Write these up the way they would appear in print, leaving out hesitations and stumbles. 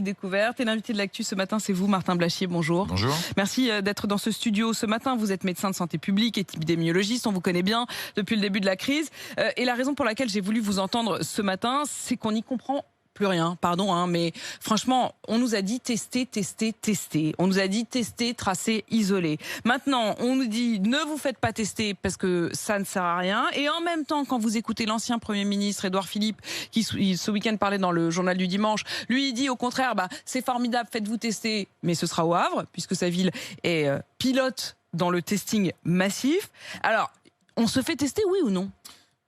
Découverte. Et l'invité de l'actu ce matin, c'est vous, Martin Blachier. Bonjour. Bonjour. Merci d'être dans ce studio ce matin. Vous êtes médecin de santé publique, épidémiologiste. On vous connaît bien depuis le début de la crise. Et la raison pour laquelle j'ai voulu vous entendre ce matin, c'est qu'on n'y comprend plus rien, pardon, mais franchement, on nous a dit tester, tester, tester. On nous a dit tester, tracer, isoler. Maintenant, on nous dit ne vous faites pas tester parce que ça ne sert à rien. Et en même temps, quand vous écoutez l'ancien Premier ministre Édouard Philippe, qui ce week-end parlait dans le journal du dimanche, lui il dit au contraire, c'est formidable, faites-vous tester, mais ce sera au Havre, puisque sa ville est pilote dans le testing massif. Alors, on se fait tester, oui ou non ?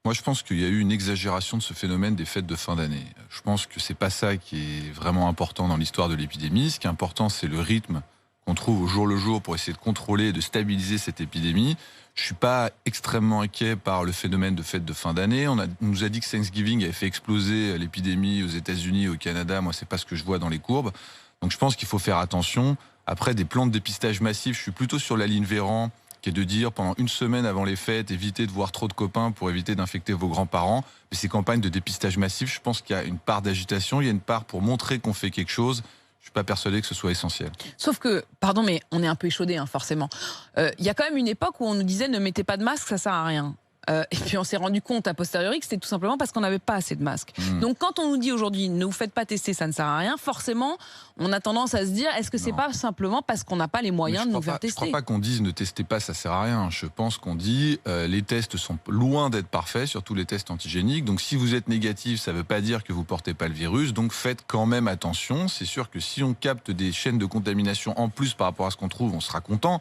Moi, je pense qu'il y a eu une exagération de ce phénomène des fêtes de fin d'année. Je pense que c'est pas ça qui est vraiment important dans l'histoire de l'épidémie. Ce qui est important, c'est le rythme qu'on trouve au jour le jour pour essayer de contrôler et de stabiliser cette épidémie. Je suis pas extrêmement inquiet par le phénomène de fêtes de fin d'année. On nous a dit que Thanksgiving avait fait exploser l'épidémie aux États-Unis, au Canada. Moi, c'est pas ce que je vois dans les courbes. Donc, je pense qu'il faut faire attention. Après, des plans de dépistage massifs, je suis plutôt sur la ligne Véran, qui est de dire pendant une semaine avant les fêtes, évitez de voir trop de copains pour éviter d'infecter vos grands-parents. Mais ces campagnes de dépistage massif, je pense qu'il y a une part d'agitation, il y a une part pour montrer qu'on fait quelque chose. Je ne suis pas persuadé que ce soit essentiel. Sauf que, pardon, mais on est un peu échaudé, forcément. Il y a quand même une époque où on nous disait ne mettez pas de masque, ça sert à rien. Et puis on s'est rendu compte a posteriori que c'était tout simplement parce qu'on n'avait pas assez de masques. Donc quand on nous dit aujourd'hui ne vous faites pas tester, ça ne sert à rien, forcément on a tendance à se dire est-ce que c'est pas simplement parce qu'on n'a pas les moyens de nous faire tester ? Je ne crois pas qu'on dise ne testez pas, ça sert à rien. Je pense qu'on dit les tests sont loin d'être parfaits, surtout les tests antigéniques. Donc si vous êtes négatif, ça ne veut pas dire que vous ne portez pas le virus. Donc faites quand même attention. C'est sûr que si on capte des chaînes de contamination en plus par rapport à ce qu'on trouve, on sera content.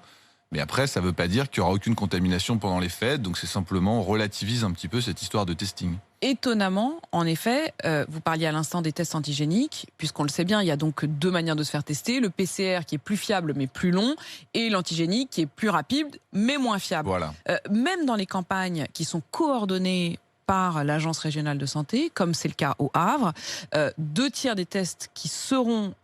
Mais après, ça ne veut pas dire qu'il n'y aura aucune contamination pendant les fêtes. Donc c'est simplement, on relativise un petit peu cette histoire de testing. Étonnamment, en effet, vous parliez à l'instant des tests antigéniques, puisqu'on le sait bien, il y a donc deux manières de se faire tester. Le PCR qui est plus fiable mais plus long, et l'antigénique qui est plus rapide mais moins fiable. Voilà. Même dans les campagnes qui sont coordonnées par l'Agence régionale de santé, comme c'est le cas au Havre, 2/3 des tests qui seront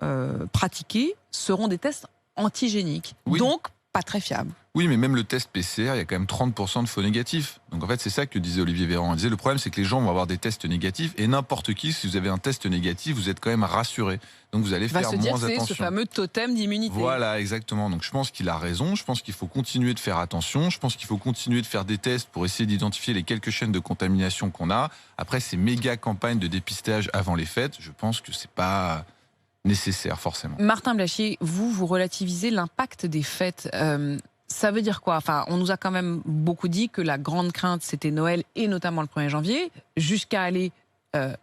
pratiqués seront des tests antigéniques. Oui. Donc, pas très fiable. Oui, mais même le test PCR, il y a quand même 30% de faux négatifs. Donc en fait, c'est ça que disait Olivier Véran. Il disait le problème, c'est que les gens vont avoir des tests négatifs et n'importe qui, si vous avez un test négatif, vous êtes quand même rassuré. Donc vous allez faire moins attention. C'est ce fameux totem d'immunité. Voilà, exactement. Donc je pense qu'il a raison. Je pense qu'il faut continuer de faire attention. Je pense qu'il faut continuer de faire des tests pour essayer d'identifier les quelques chaînes de contamination qu'on a. Après, ces méga campagnes de dépistage avant les fêtes, je pense que c'est pas nécessaire forcément. Martin Blachier, vous relativisez l'impact des fêtes. Ça veut dire quoi ? On nous a quand même beaucoup dit que la grande crainte, c'était Noël et notamment le 1er janvier, jusqu'à aller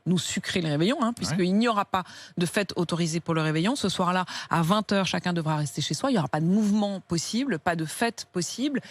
nous sucrer le réveillon, puisqu'il n'y aura pas de fête autorisée pour le réveillon. Ce soir-là, à 20h, chacun devra rester chez soi. Il n'y aura pas de mouvement possible, pas de fête possible.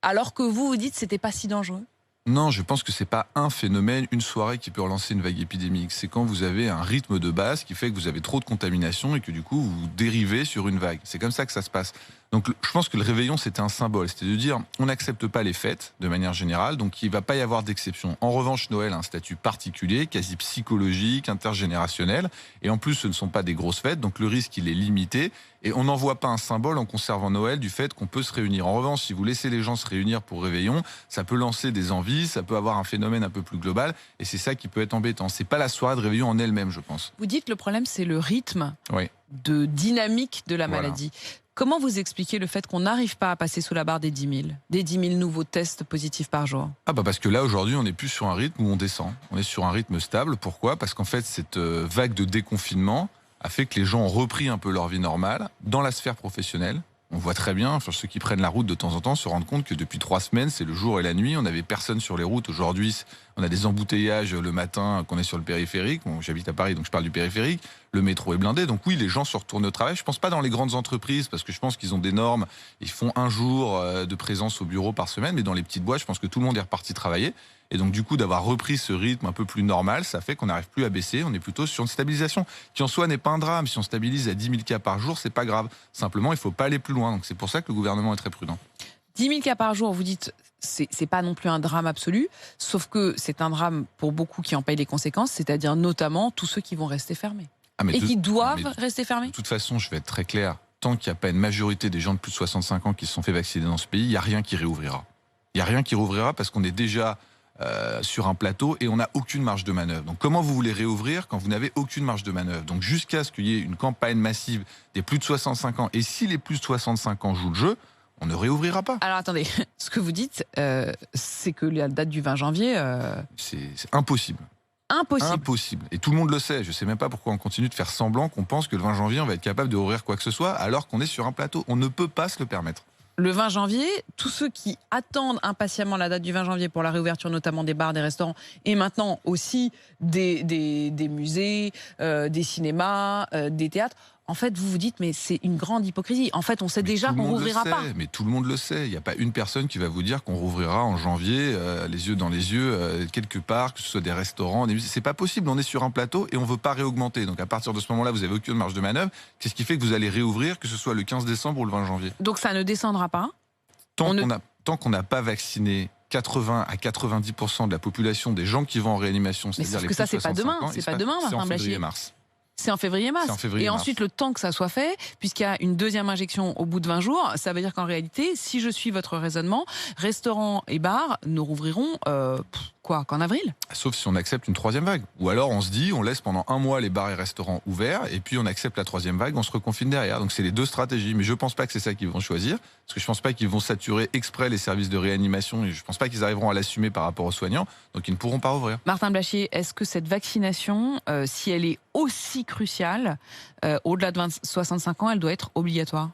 Alors que vous dites que ce n'était pas si dangereux. Non, je pense que c'est pas un phénomène, une soirée qui peut relancer une vague épidémique. C'est quand vous avez un rythme de base qui fait que vous avez trop de contamination et que du coup vous dérivez sur une vague. C'est comme ça que ça se passe. Donc je pense que le réveillon c'était un symbole, c'était de dire on n'accepte pas les fêtes de manière générale, donc il ne va pas y avoir d'exception. En revanche, Noël a un statut particulier, quasi psychologique, intergénérationnel, et en plus ce ne sont pas des grosses fêtes, donc le risque il est limité. Et on n'en voit pas un symbole en conservant Noël du fait qu'on peut se réunir. En revanche, si vous laissez les gens se réunir pour réveillon, ça peut lancer des envies, ça peut avoir un phénomène un peu plus global, et c'est ça qui peut être embêtant. C'est pas la soirée de réveillon en elle-même, je pense. Vous dites le problème, c'est le rythme de dynamique de la maladie. Comment vous expliquez le fait qu'on n'arrive pas à passer sous la barre des 10 000 ? Des 10 000 nouveaux tests positifs par jour ? Parce que là, aujourd'hui, on n'est plus sur un rythme où on descend. On est sur un rythme stable. Pourquoi ? Parce qu'en fait, cette vague de déconfinement a fait que les gens ont repris un peu leur vie normale dans la sphère professionnelle. On voit très bien, ceux qui prennent la route de temps en temps se rendent compte que depuis 3 semaines, c'est le jour et la nuit. On n'avait personne sur les routes. Aujourd'hui, on a des embouteillages le matin qu'on est sur le périphérique. Bon, j'habite à Paris, donc je parle du périphérique. Le métro est blindé. Donc oui, les gens se retournent au travail. Je ne pense pas dans les grandes entreprises, parce que je pense qu'ils ont des normes. Ils font 1 jour de présence au bureau par semaine. Mais dans les petites boîtes, je pense que tout le monde est reparti travailler. Et donc du coup, d'avoir repris ce rythme un peu plus normal, ça fait qu'on n'arrive plus à baisser. On est plutôt sur une stabilisation qui en soi n'est pas un drame. Si on stabilise à 10 000 cas par jour, c'est pas grave. Simplement, il ne faut pas aller plus loin. Donc c'est pour ça que le gouvernement est très prudent. 10 000 cas par jour, vous dites, c'est pas non plus un drame absolu, sauf que c'est un drame pour beaucoup qui en payent les conséquences, c'est-à-dire notamment tous ceux qui vont rester fermés. Qui doivent rester fermés. De toute façon, je vais être très clair, tant qu'il n'y a pas une majorité des gens de plus de 65 ans qui se sont fait vacciner dans ce pays, il n'y a rien qui réouvrira. Il n'y a rien qui réouvrira parce qu'on est déjà sur un plateau et on n'a aucune marge de manœuvre. Donc comment vous voulez réouvrir quand vous n'avez aucune marge de manœuvre? Donc jusqu'à ce qu'il y ait une campagne massive des plus de 65 ans, et si les plus de 65 ans jouent le jeu, on ne réouvrira pas. Alors attendez, ce que vous dites, c'est que la date du 20 janvier... C'est impossible. Impossible. Et tout le monde le sait. Je ne sais même pas pourquoi on continue de faire semblant qu'on pense que le 20 janvier, on va être capable de rouvrir quoi que ce soit, alors qu'on est sur un plateau. On ne peut pas se le permettre. Le 20 janvier, tous ceux qui attendent impatiemment la date du 20 janvier pour la réouverture notamment des bars, des restaurants et maintenant aussi des musées, des cinémas, des théâtres, en fait vous vous dites mais c'est une grande hypocrisie. En fait on sait déjà qu'on ne rouvrira pas. Mais tout le monde le sait. Il n'y a pas une personne qui va vous dire qu'on rouvrira en janvier, les yeux dans les yeux, quelque part, que ce soit des restaurants, des musées. C'est pas possible. On est sur un plateau et on ne veut pas réaugmenter. Donc à partir de ce moment-là, vous n'avez aucune marge de manœuvre. Qu'est-ce qui fait que vous allez réouvrir, que ce soit le 15 décembre ou le 20 janvier? Donc ça ne descendra pas. Tant qu'on n'a pas vacciné 80 à 90% de la population des gens qui vont en réanimation, c'est-à-dire les plus de 65 ans, c'est pas demain, c'est pas demain, Martin Blachier. C'est en février-mars. Et ensuite, le temps que ça soit fait, puisqu'il y a une deuxième injection au bout de 20 jours, ça veut dire qu'en réalité, si je suis votre raisonnement, restaurants et bars ne rouvriront qu'en avril. Sauf si on accepte une troisième vague. Ou alors on se dit, on laisse pendant un mois les bars et restaurants ouverts, et puis on accepte la troisième vague, on se reconfine derrière. Donc c'est les deux stratégies. Mais je ne pense pas que c'est ça qu'ils vont choisir, parce que je ne pense pas qu'ils vont saturer exprès les services de réanimation, et je ne pense pas qu'ils arriveront à l'assumer par rapport aux soignants, donc ils ne pourront pas rouvrir. Martin Blachier, est-ce que cette vaccination, si elle est aussi cruciale, au-delà de 65 ans, elle doit être obligatoire?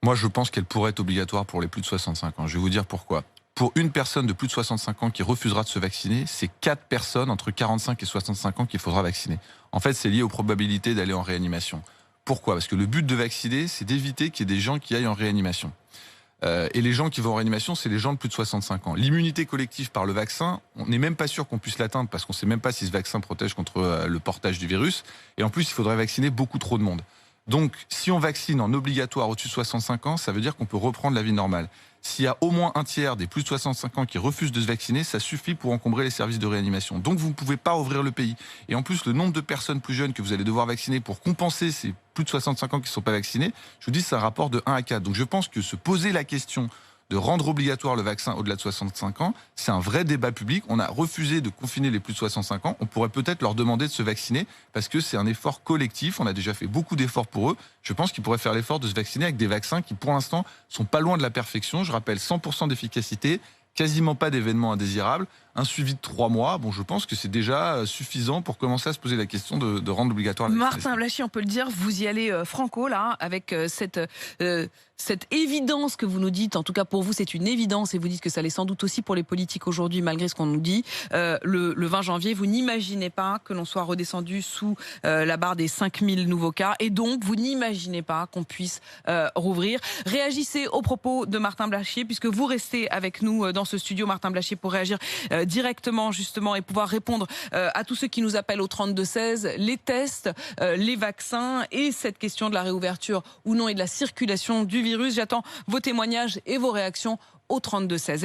Moi, je pense qu'elle pourrait être obligatoire pour les plus de 65 ans. Je vais vous dire pourquoi. Pour une personne de plus de 65 ans qui refusera de se vacciner, c'est 4 personnes entre 45 et 65 ans qu'il faudra vacciner. En fait, c'est lié aux probabilités d'aller en réanimation. Pourquoi? Parce que le but de vacciner, c'est d'éviter qu'il y ait des gens qui aillent en réanimation. Et les gens qui vont en réanimation, c'est les gens de plus de 65 ans. L'immunité collective par le vaccin, on n'est même pas sûr qu'on puisse l'atteindre parce qu'on ne sait même pas si ce vaccin protège contre le portage du virus. Et en plus, il faudrait vacciner beaucoup trop de monde. Donc, si on vaccine en obligatoire au-dessus de 65 ans, ça veut dire qu'on peut reprendre la vie normale. S'il y a au moins un tiers des plus de 65 ans qui refusent de se vacciner, ça suffit pour encombrer les services de réanimation. Donc vous ne pouvez pas ouvrir le pays. Et en plus, le nombre de personnes plus jeunes que vous allez devoir vacciner pour compenser ces plus de 65 ans qui ne sont pas vaccinés, je vous dis, c'est un rapport de 1 à 4. Donc je pense que se poser la question de rendre obligatoire le vaccin au-delà de 65 ans, c'est un vrai débat public. On a refusé de confiner les plus de 65 ans. On pourrait peut-être leur demander de se vacciner parce que c'est un effort collectif. On a déjà fait beaucoup d'efforts pour eux. Je pense qu'ils pourraient faire l'effort de se vacciner avec des vaccins qui, pour l'instant, sont pas loin de la perfection. Je rappelle 100% d'efficacité, quasiment pas d'événements indésirables, un suivi de 3 mois. Bon, je pense que c'est déjà suffisant pour commencer à se poser la question de rendre obligatoire la vaccination. Martin Blachier, on peut le dire, vous y allez franco là, avec cette évidence que vous nous dites. En tout cas, pour vous, c'est une évidence et vous dites que ça l'est sans doute aussi pour les politiques aujourd'hui, malgré ce qu'on nous dit. Le 20 janvier, vous n'imaginez pas que l'on soit redescendu sous la barre des 5000 nouveaux cas et donc vous n'imaginez pas qu'on puisse rouvrir. Réagissez aux propos de Martin Blachier puisque vous restez avec nous dans ce studio, Martin Blachier, pour réagir directement justement et pouvoir répondre à tous ceux qui nous appellent au 32-16, les tests, les vaccins et cette question de la réouverture ou non et de la circulation du virus. J'attends vos témoignages et vos réactions au 32-16.